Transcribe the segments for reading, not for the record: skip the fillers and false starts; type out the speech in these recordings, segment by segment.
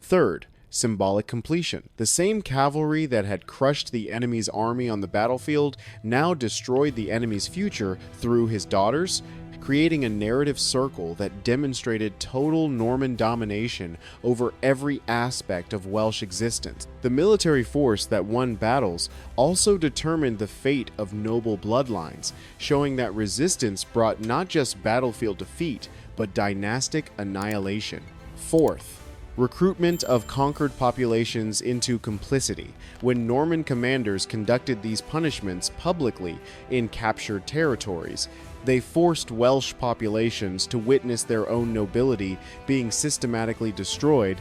Third, symbolic completion. The same cavalry that had crushed the enemy's army on the battlefield now destroyed the enemy's future through his daughters, creating a narrative circle that demonstrated total Norman domination over every aspect of Welsh existence. The military force that won battles also determined the fate of noble bloodlines, showing that resistance brought not just battlefield defeat, but dynastic annihilation. Fourth, recruitment of conquered populations into complicity. When Norman commanders conducted these punishments publicly in captured territories, they forced Welsh populations to witness their own nobility being systematically destroyed,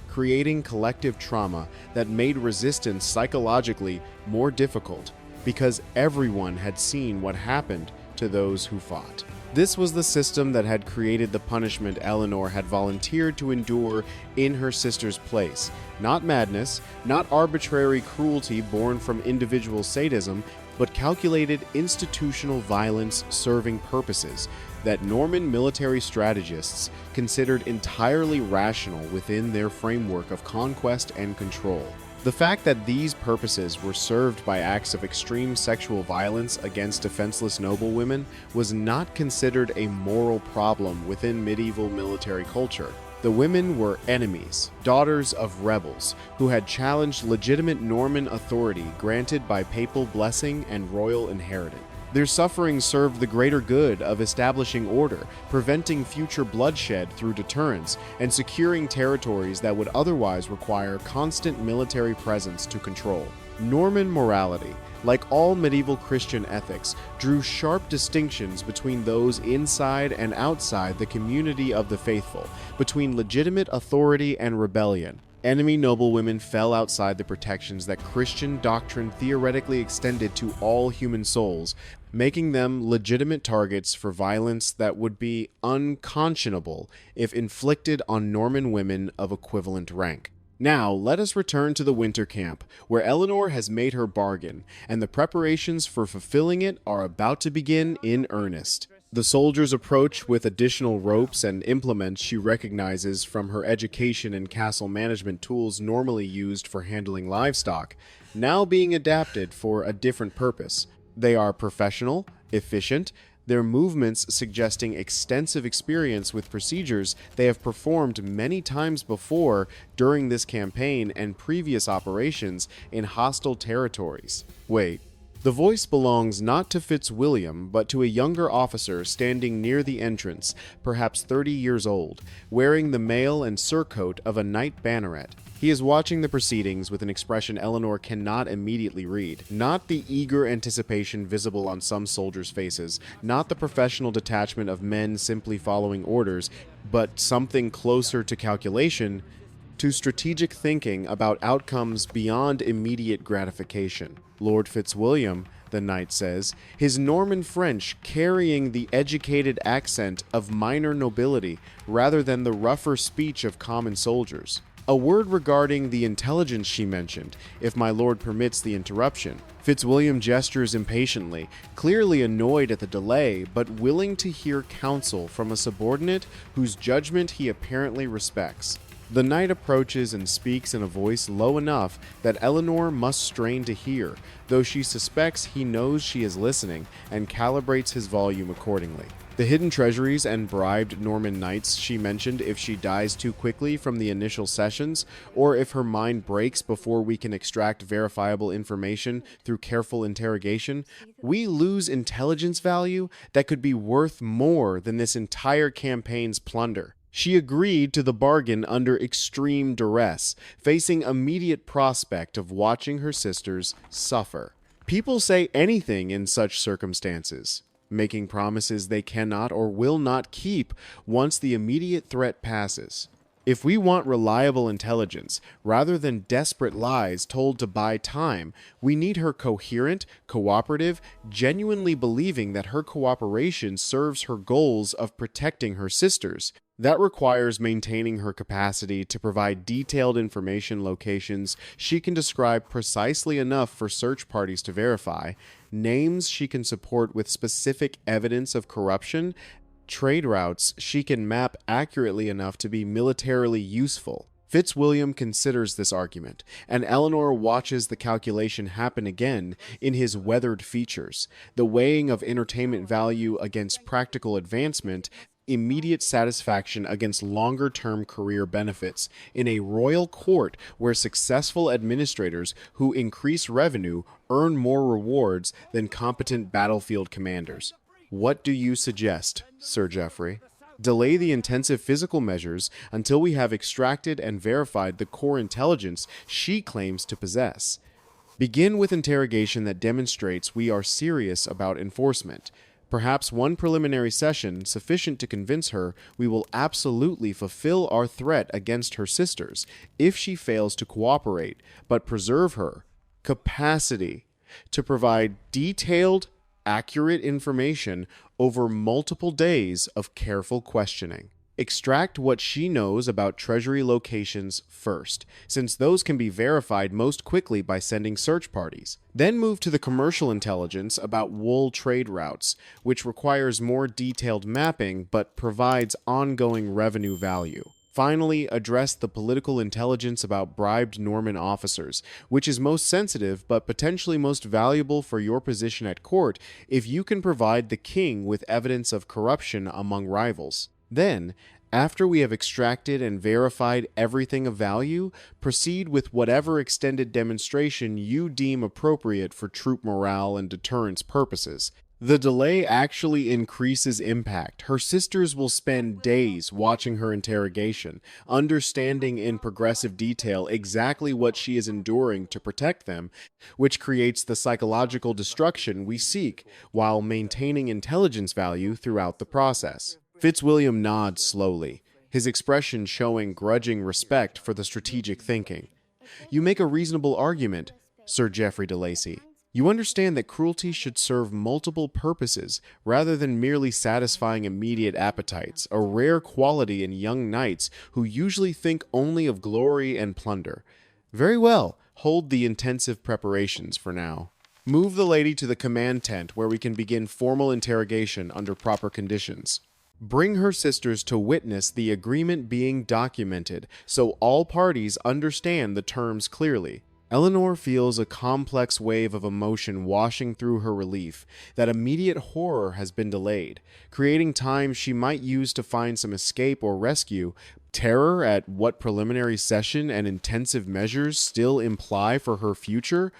creating collective trauma that made resistance psychologically more difficult because everyone had seen what happened to those who fought. This was the system that had created the punishment Eleanor had volunteered to endure in her sister's place. Not madness, not arbitrary cruelty born from individual sadism, but calculated institutional violence serving purposes that Norman military strategists considered entirely rational within their framework of conquest and control. The fact that these purposes were served by acts of extreme sexual violence against defenseless noblewomen was not considered a moral problem within medieval military culture. The women were enemies, daughters of rebels, who had challenged legitimate Norman authority granted by papal blessing and royal inheritance. Their suffering served the greater good of establishing order, preventing future bloodshed through deterrence, and securing territories that would otherwise require constant military presence to control. Norman morality, like all medieval Christian ethics, drew sharp distinctions between those inside and outside the community of the faithful, between legitimate authority and rebellion. Enemy noblewomen fell outside the protections that Christian doctrine theoretically extended to all human souls, making them legitimate targets for violence that would be unconscionable if inflicted on Norman women of equivalent rank. Now, let us return to the winter camp, where Eleanor has made her bargain, and the preparations for fulfilling it are about to begin in earnest. The soldiers approach with additional ropes and implements she recognizes from her education in castle management tools normally used for handling livestock, now being adapted for a different purpose. They are professional, efficient, their movements suggesting extensive experience with procedures they have performed many times before during this campaign and previous operations in hostile territories. Wait. The voice belongs not to Fitzwilliam, but to a younger officer standing near the entrance, perhaps 30 years old, wearing the mail and surcoat of a knight banneret. He is watching the proceedings with an expression Eleanor cannot immediately read. Not the eager anticipation visible on some soldiers' faces, not the professional detachment of men simply following orders, but something closer to calculation, to strategic thinking about outcomes beyond immediate gratification. Lord Fitzwilliam, the knight says, his Norman French carrying the educated accent of minor nobility rather than the rougher speech of common soldiers. A word regarding the intelligence she mentioned, if my lord permits the interruption. Fitzwilliam gestures impatiently, clearly annoyed at the delay, but willing to hear counsel from a subordinate whose judgment he apparently respects. The knight approaches and speaks in a voice low enough that Eleanor must strain to hear, though she suspects he knows she is listening and calibrates his volume accordingly. The hidden treasuries and bribed Norman knights she mentioned if she dies too quickly from the initial sessions, or if her mind breaks before we can extract verifiable information through careful interrogation, we lose intelligence value that could be worth more than this entire campaign's plunder. She agreed to the bargain under extreme duress, facing immediate prospect of watching her sisters suffer. People say anything in such circumstances, making promises they cannot or will not keep once the immediate threat passes. If we want reliable intelligence, rather than desperate lies told to buy time, we need her coherent, cooperative, genuinely believing that her cooperation serves her goals of protecting her sisters. That requires maintaining her capacity to provide detailed information locations she can describe precisely enough for search parties to verify, names she can support with specific evidence of corruption, trade routes she can map accurately enough to be militarily useful. Fitzwilliam considers this argument, and Eleanor watches the calculation happen again in his weathered features, the weighing of entertainment value against practical advancement, immediate satisfaction against longer-term career benefits in a royal court where successful administrators who increase revenue earn more rewards than competent battlefield commanders. What do you suggest, Sir Geoffrey? Delay the intensive physical measures until we have extracted and verified the core intelligence she claims to possess. Begin with interrogation that demonstrates we are serious about enforcement. Perhaps one preliminary session sufficient to convince her we will absolutely fulfill our threat against her sisters if she fails to cooperate, but preserve her capacity to provide detailed, accurate information over multiple days of careful questioning. Extract what she knows about treasury locations first, since those can be verified most quickly by sending search parties. Then move to the commercial intelligence about wool trade routes, which requires more detailed mapping but provides ongoing revenue value. Finally, address the political intelligence about bribed Norman officers, which is most sensitive but potentially most valuable for your position at court if you can provide the king with evidence of corruption among rivals. Then, after we have extracted and verified everything of value, proceed with whatever extended demonstration you deem appropriate for troop morale and deterrence purposes. The delay actually increases impact. Her sisters will spend days watching her interrogation, understanding in progressive detail exactly what she is enduring to protect them, which creates the psychological destruction we seek while maintaining intelligence value throughout the process. Fitzwilliam nods slowly, his expression showing grudging respect for the strategic thinking. You make a reasonable argument, Sir Geoffrey de Lacy. You understand that cruelty should serve multiple purposes rather than merely satisfying immediate appetites, a rare quality in young knights who usually think only of glory and plunder. Very well, hold the intensive preparations for now. Move the lady to the command tent where we can begin formal interrogation under proper conditions. Bring her sisters to witness the agreement being documented so all parties understand the terms clearly. Eleanor feels a complex wave of emotion washing through her relief that immediate horror has been delayed, creating time she might use to find some escape or rescue, terror at what preliminary session and intensive measures still imply for her future,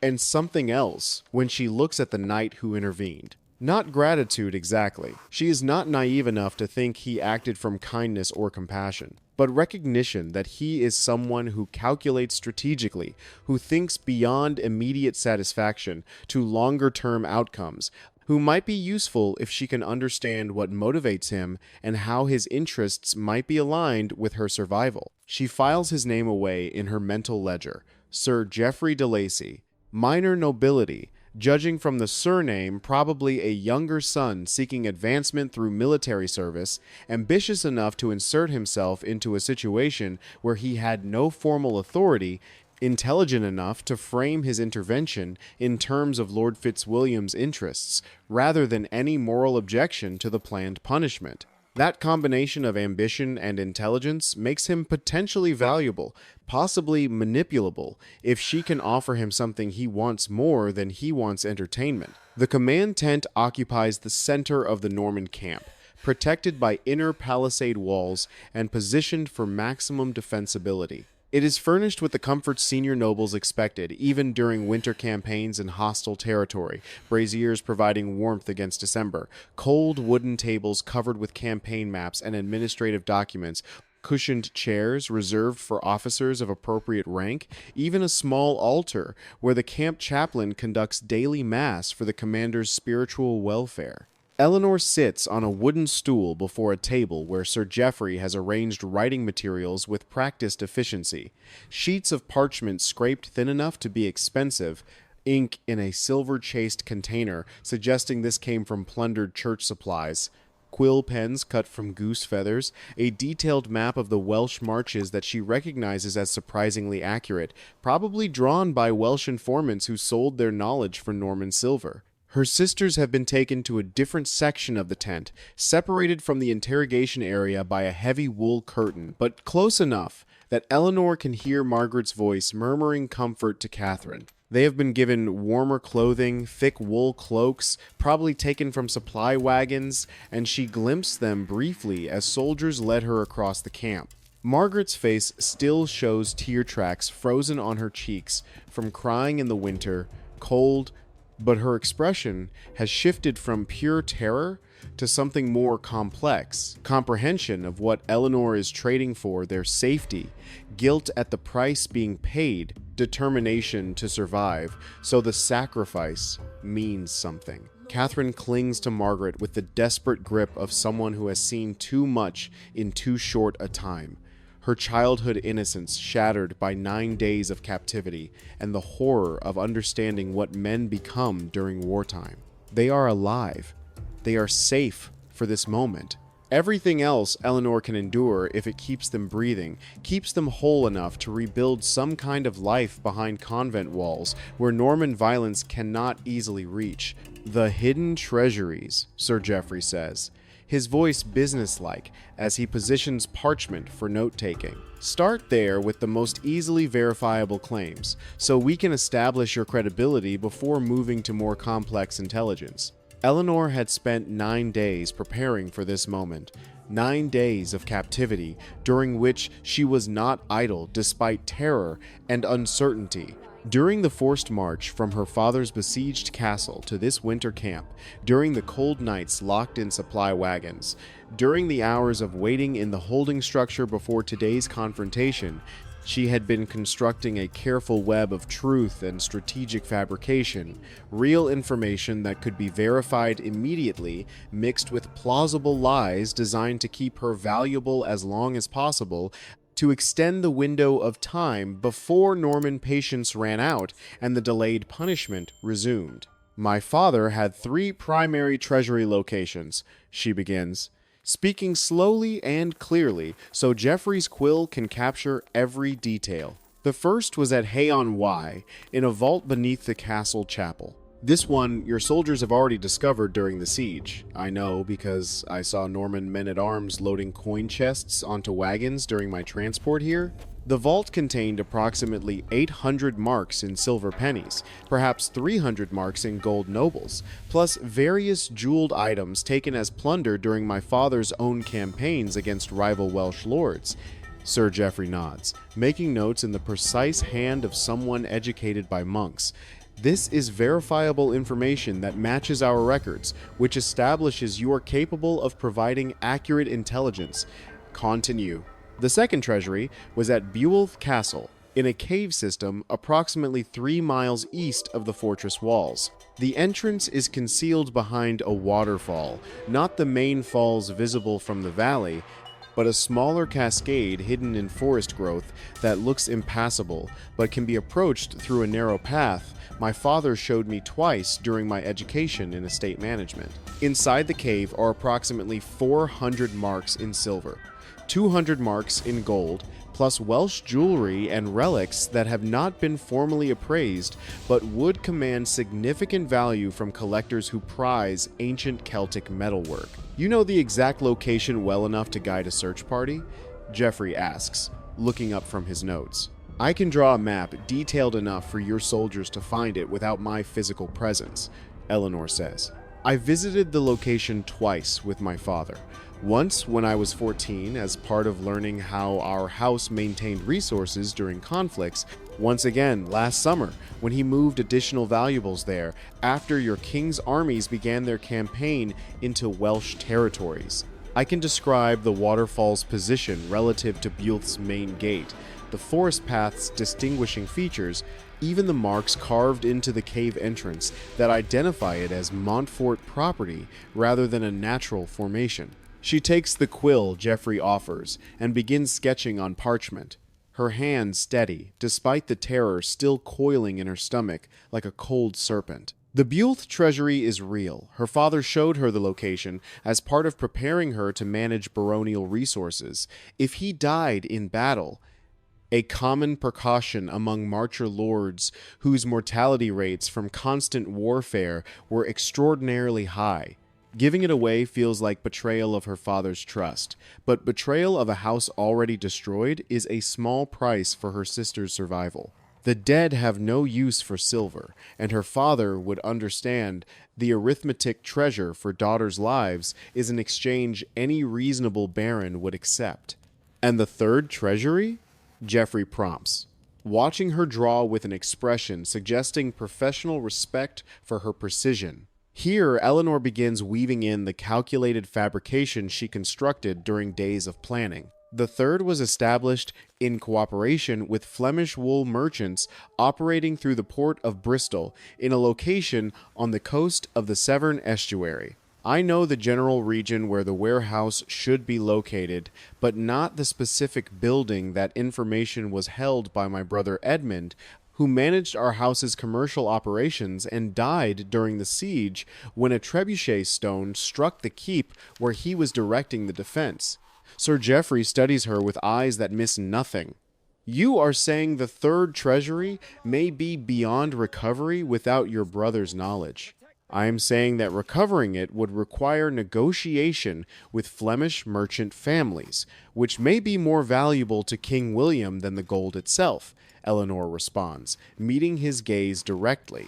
and something else when she looks at the knight who intervened. Not gratitude exactly. She is not naive enough to think he acted from kindness or compassion, but recognition that he is someone who calculates strategically, who thinks beyond immediate satisfaction to longer-term outcomes, who might be useful if she can understand what motivates him and how his interests might be aligned with her survival. She files his name away in her mental ledger, Sir Geoffrey de Lacy, minor nobility, judging from the surname, probably a younger son seeking advancement through military service, ambitious enough to insert himself into a situation where he had no formal authority, intelligent enough to frame his intervention in terms of Lord Fitzwilliam's interests, rather than any moral objection to the planned punishment. That combination of ambition and intelligence makes him potentially valuable, possibly manipulable, if she can offer him something he wants more than he wants entertainment. The command tent occupies the center of the Norman camp, protected by inner palisade walls and positioned for maximum defensibility. It is furnished with the comforts senior nobles expected, even during winter campaigns in hostile territory, braziers providing warmth against December, cold wooden tables covered with campaign maps and administrative documents, cushioned chairs reserved for officers of appropriate rank, even a small altar where the camp chaplain conducts daily mass for the commander's spiritual welfare. Eleanor sits on a wooden stool before a table where Sir Geoffrey has arranged writing materials with practiced efficiency. Sheets of parchment scraped thin enough to be expensive, ink in a silver-chased container, suggesting this came from plundered church supplies, quill pens cut from goose feathers, a detailed map of the Welsh marches that she recognizes as surprisingly accurate, probably drawn by Welsh informants who sold their knowledge for Norman silver. Her sisters have been taken to a different section of the tent, separated from the interrogation area by a heavy wool curtain, but close enough that Eleanor can hear Margaret's voice murmuring comfort to Catherine. They have been given warmer clothing, thick wool cloaks, probably taken from supply wagons, and she glimpsed them briefly as soldiers led her across the camp. Margaret's face still shows tear tracks frozen on her cheeks from crying in the winter, cold, but her expression has shifted from pure terror to something more complex. Comprehension of what Eleanor is trading for, their safety, guilt at the price being paid, determination to survive, so the sacrifice means something. Catherine clings to Margaret with the desperate grip of someone who has seen too much in too short a time. Her childhood innocence shattered by 9 days of captivity and the horror of understanding what men become during wartime. They are alive. They are safe for this moment. Everything else Eleanor can endure if it keeps them breathing, keeps them whole enough to rebuild some kind of life behind convent walls where Norman violence cannot easily reach. The hidden treasuries, Sir Geoffrey says, his voice businesslike as he positions parchment for note-taking. Start there with the most easily verifiable claims, so we can establish your credibility before moving to more complex intelligence. Eleanor had spent 9 days preparing for this moment, 9 days of captivity, during which she was not idle despite terror and uncertainty. During the forced march from her father's besieged castle to this winter camp, during the cold nights locked in supply wagons, during the hours of waiting in the holding structure before today's confrontation, she had been constructing a careful web of truth and strategic fabrication, real information that could be verified immediately, mixed with plausible lies designed to keep her valuable as long as possible, to extend the window of time before Norman patience ran out and the delayed punishment resumed. My father had 3 primary treasury locations, she begins, speaking slowly and clearly so Geoffrey's quill can capture every detail. The first was at Hay-on-Wye, in a vault beneath the castle chapel. This one your soldiers have already discovered during the siege. I know because I saw Norman men-at-arms loading coin chests onto wagons during my transport here. The vault contained approximately 800 marks in silver pennies, perhaps 300 marks in gold nobles, plus various jeweled items taken as plunder during my father's own campaigns against rival Welsh lords. Sir Geoffrey nods, making notes in the precise hand of someone educated by monks. This is verifiable information that matches our records, which establishes you are capable of providing accurate intelligence. Continue. The second treasury was at Beowulf Castle, in a cave system approximately 3 miles east of the fortress walls. The entrance is concealed behind a waterfall, not the main falls visible from the valley, but a smaller cascade hidden in forest growth that looks impassable, but can be approached through a narrow path my father showed me twice during my education in estate management. Inside the cave are approximately 400 marks in silver, 200 marks in gold, plus Welsh jewelry and relics that have not been formally appraised, but would command significant value from collectors who prize ancient Celtic metalwork. You know the exact location well enough to guide a search party? Geoffrey asks, looking up from his notes. I can draw a map detailed enough for your soldiers to find it without my physical presence, Eleanor says. I visited the location twice with my father. Once when I was 14 as part of learning how our house maintained resources during conflicts, once again last summer when he moved additional valuables there after your king's armies began their campaign into Welsh territories. I can describe the waterfall's position relative to Beowulf's main gate, the forest path's distinguishing features, even the marks carved into the cave entrance that identify it as Montfort property rather than a natural formation. She takes the quill Geoffrey offers and begins sketching on parchment, her hand steady, despite the terror still coiling in her stomach like a cold serpent. The Beowulf treasury is real. Her father showed her the location as part of preparing her to manage baronial resources. If he died in battle, a common precaution among marcher lords whose mortality rates from constant warfare were extraordinarily high, Giving it away feels like betrayal of her father's trust, but betrayal of a house already destroyed is a small price for her sister's survival. The dead have no use for silver, and her father would understand the arithmetic treasure for daughters' lives is an exchange any reasonable baron would accept. And the third treasury? Geoffrey prompts, watching her draw with an expression suggesting professional respect for her precision. Here, Eleanor begins weaving in the calculated fabrication she constructed during days of planning. The third was established in cooperation with Flemish wool merchants operating through the port of Bristol in a location on the coast of the Severn estuary. I know the general region where the warehouse should be located, but not the specific building that information was held by my brother Edmund, who managed our house's commercial operations and died during the siege when a trebuchet stone struck the keep where he was directing the defense. Sir Geoffrey studies her with eyes that miss nothing. You are saying the third treasury may be beyond recovery without your brother's knowledge. I am saying that recovering it would require negotiation with Flemish merchant families, which may be more valuable to King William than the gold itself, Eleanor responds, meeting his gaze directly.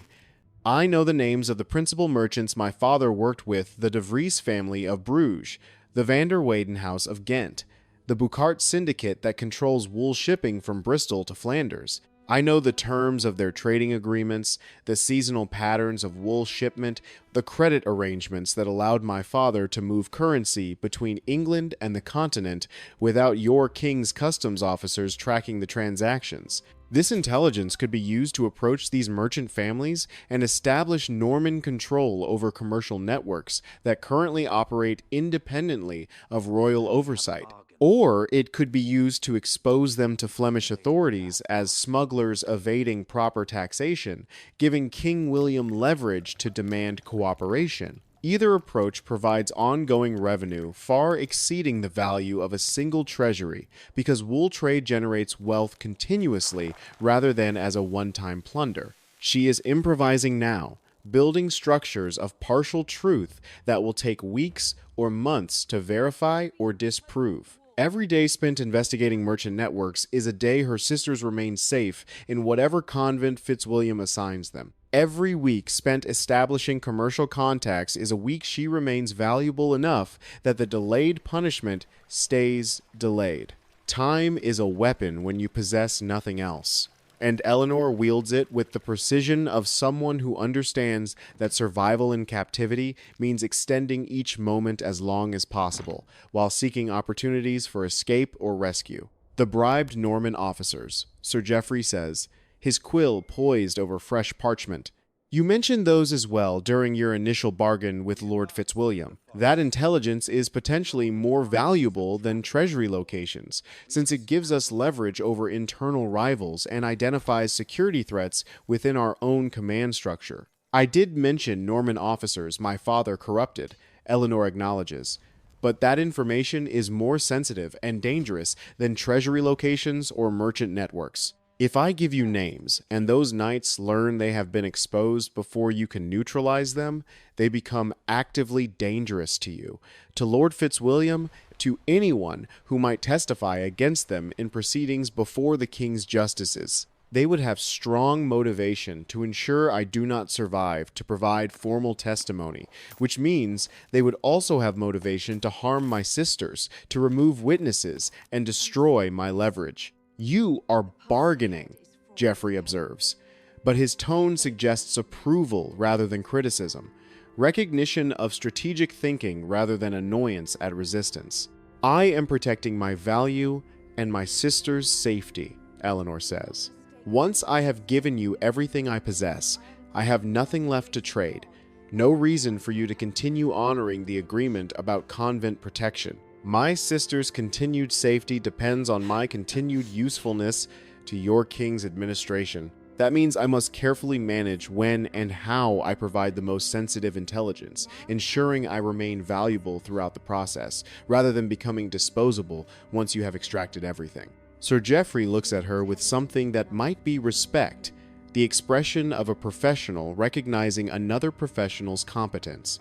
I know the names of the principal merchants my father worked with, the De Vries family of Bruges, the Van der Weyden house of Ghent, the Boucart syndicate that controls wool shipping from Bristol to Flanders. I know the terms of their trading agreements, the seasonal patterns of wool shipment, the credit arrangements that allowed my father to move currency between England and the continent without your king's customs officers tracking the transactions. This intelligence could be used to approach these merchant families and establish Norman control over commercial networks that currently operate independently of royal oversight. Or it could be used to expose them to Flemish authorities as smugglers evading proper taxation, giving King William leverage to demand cooperation. Either approach provides ongoing revenue far exceeding the value of a single treasury, because wool trade generates wealth continuously rather than as a one-time plunder. She is improvising now, building structures of partial truth that will take weeks or months to verify or disprove. Every day spent investigating merchant networks is a day her sisters remain safe in whatever convent Fitzwilliam assigns them. Every week spent establishing commercial contacts is a week she remains valuable enough that the delayed punishment stays delayed. Time is a weapon when you possess nothing else. And Eleanor wields it with the precision of someone who understands that survival in captivity means extending each moment as long as possible, while seeking opportunities for escape or rescue. The bribed Norman officers, Sir Geoffrey says, his quill poised over fresh parchment. You mentioned those as well during your initial bargain with Lord Fitzwilliam. That intelligence is potentially more valuable than treasury locations, since it gives us leverage over internal rivals and identifies security threats within our own command structure. I did mention Norman officers my father corrupted, Eleanor acknowledges, but that information is more sensitive and dangerous than treasury locations or merchant networks. If I give you names, and those knights learn they have been exposed before you can neutralize them, they become actively dangerous to you, to Lord Fitzwilliam, to anyone who might testify against them in proceedings before the king's justices. They would have strong motivation to ensure I do not survive to provide formal testimony, which means they would also have motivation to harm my sisters, to remove witnesses, and destroy my leverage. You are bargaining, Geoffrey observes, but his tone suggests approval rather than criticism, recognition of strategic thinking rather than annoyance at resistance. I am protecting my value and my sister's safety, Eleanor says. Once I have given you everything I possess, I have nothing left to trade. No reason for you to continue honoring the agreement about convent protection. My sister's continued safety depends on my continued usefulness to your king's administration. That means I must carefully manage when and how I provide the most sensitive intelligence, ensuring I remain valuable throughout the process, rather than becoming disposable once you have extracted everything. Sir Geoffrey looks at her with something that might be respect, the expression of a professional recognizing another professional's competence.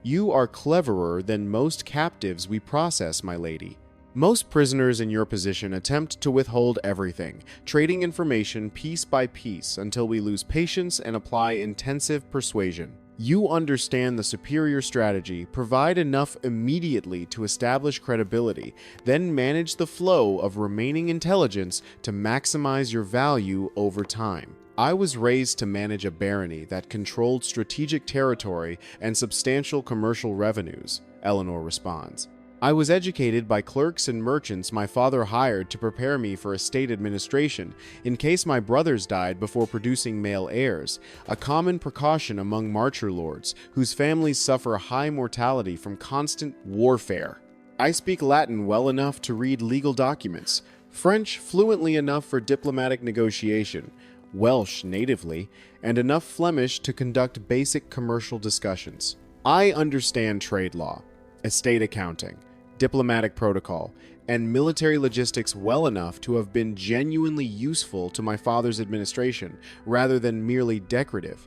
You are cleverer than most captives we process, my lady. Most prisoners in your position attempt to withhold everything, trading information piece by piece until we lose patience and apply intensive persuasion. You understand the superior strategy, provide enough immediately to establish credibility, then manage the flow of remaining intelligence to maximize your value over time. I was raised to manage a barony that controlled strategic territory and substantial commercial revenues, Eleanor responds. I was educated by clerks and merchants my father hired to prepare me for estate administration in case my brothers died before producing male heirs, a common precaution among marcher lords whose families suffer high mortality from constant warfare. I speak Latin well enough to read legal documents, French fluently enough for diplomatic negotiation, Welsh natively, and enough Flemish to conduct basic commercial discussions. I understand trade law, estate accounting, diplomatic protocol, and military logistics well enough to have been genuinely useful to my father's administration rather than merely decorative.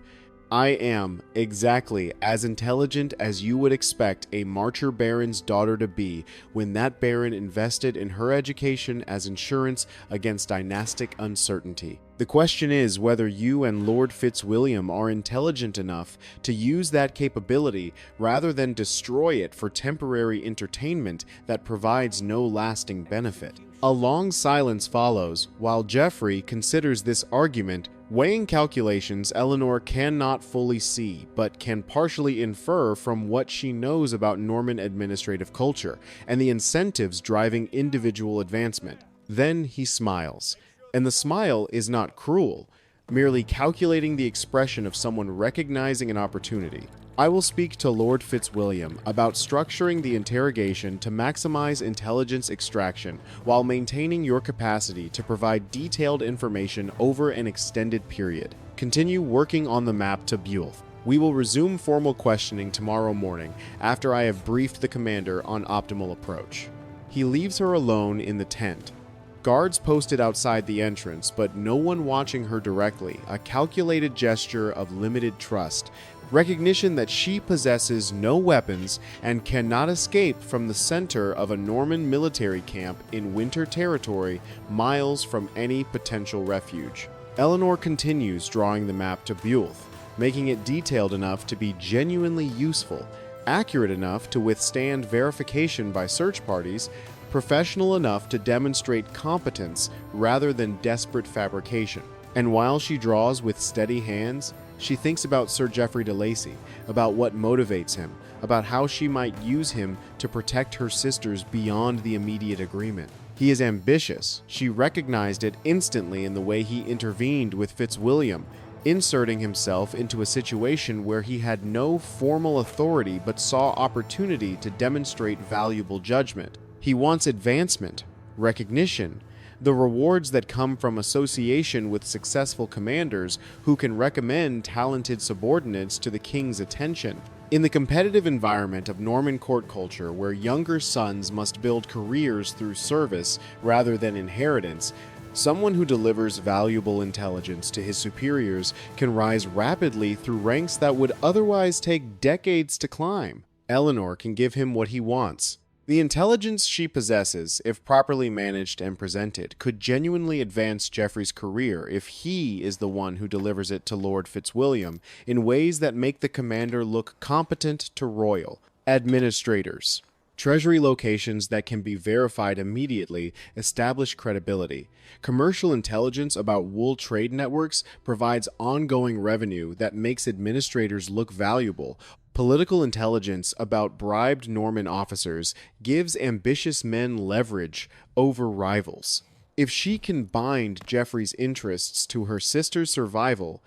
I am exactly as intelligent as you would expect a marcher baron's daughter to be when that baron invested in her education as insurance against dynastic uncertainty. The question is whether you and Lord Fitzwilliam are intelligent enough to use that capability rather than destroy it for temporary entertainment that provides no lasting benefit. A long silence follows while Geoffrey considers this argument. Weighing calculations Eleanor cannot fully see, but can partially infer from what she knows about Norman administrative culture and the incentives driving individual advancement. Then he smiles. And the smile is not cruel, merely calculating the expression of someone recognizing an opportunity. I will speak to Lord Fitzwilliam about structuring the interrogation to maximize intelligence extraction while maintaining your capacity to provide detailed information over an extended period. Continue working on the map to Buell. We will resume formal questioning tomorrow morning after I have briefed the commander on optimal approach. He leaves her alone in the tent. Guards posted outside the entrance, but no one watching her directly, a calculated gesture of limited trust, recognition that she possesses no weapons and cannot escape from the center of a Norman military camp in winter territory, miles from any potential refuge. Eleanor continues drawing the map to Buell, making it detailed enough to be genuinely useful, accurate enough to withstand verification by search parties, professional enough to demonstrate competence rather than desperate fabrication. And while she draws with steady hands, she thinks about Sir Geoffrey de Lacy, about what motivates him, about how she might use him to protect her sisters beyond the immediate agreement. He is ambitious. She recognized it instantly in the way he intervened with Fitzwilliam, inserting himself into a situation where he had no formal authority but saw opportunity to demonstrate valuable judgment. He wants advancement, recognition, the rewards that come from association with successful commanders who can recommend talented subordinates to the king's attention. In the competitive environment of Norman court culture, where younger sons must build careers through service rather than inheritance, someone who delivers valuable intelligence to his superiors can rise rapidly through ranks that would otherwise take decades to climb. Eleanor can give him what he wants. The intelligence she possesses, if properly managed and presented, could genuinely advance Geoffrey's career if he is the one who delivers it to Lord Fitzwilliam in ways that make the commander look competent to royal. Administrators. Treasury locations that can be verified immediately establish credibility. Commercial intelligence about wool trade networks provides ongoing revenue that makes administrators look valuable. Political intelligence about bribed Norman officers gives ambitious men leverage over rivals. If she can bind Geoffrey's interests to her sister's survival,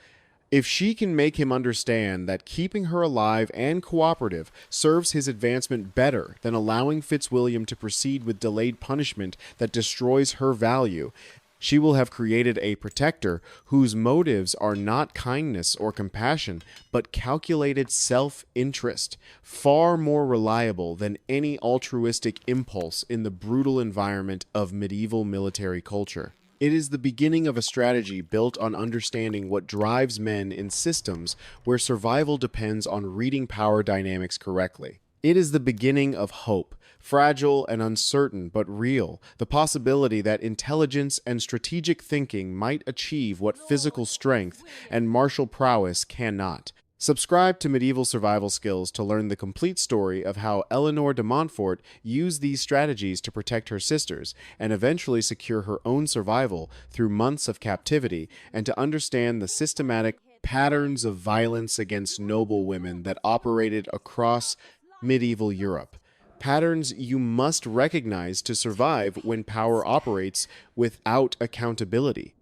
if she can make him understand that keeping her alive and cooperative serves his advancement better than allowing Fitzwilliam to proceed with delayed punishment that destroys her value, she will have created a protector whose motives are not kindness or compassion, but calculated self-interest, far more reliable than any altruistic impulse in the brutal environment of medieval military culture. It is the beginning of a strategy built on understanding what drives men in systems where survival depends on reading power dynamics correctly. It is the beginning of hope, fragile and uncertain but real, the possibility that intelligence and strategic thinking might achieve what physical strength and martial prowess cannot. Subscribe to Medieval Survival Skills to learn the complete story of how Eleanor de Montfort used these strategies to protect her sisters and eventually secure her own survival through months of captivity, and to understand the systematic patterns of violence against noble women that operated across medieval Europe. Patterns you must recognize to survive when power operates without accountability.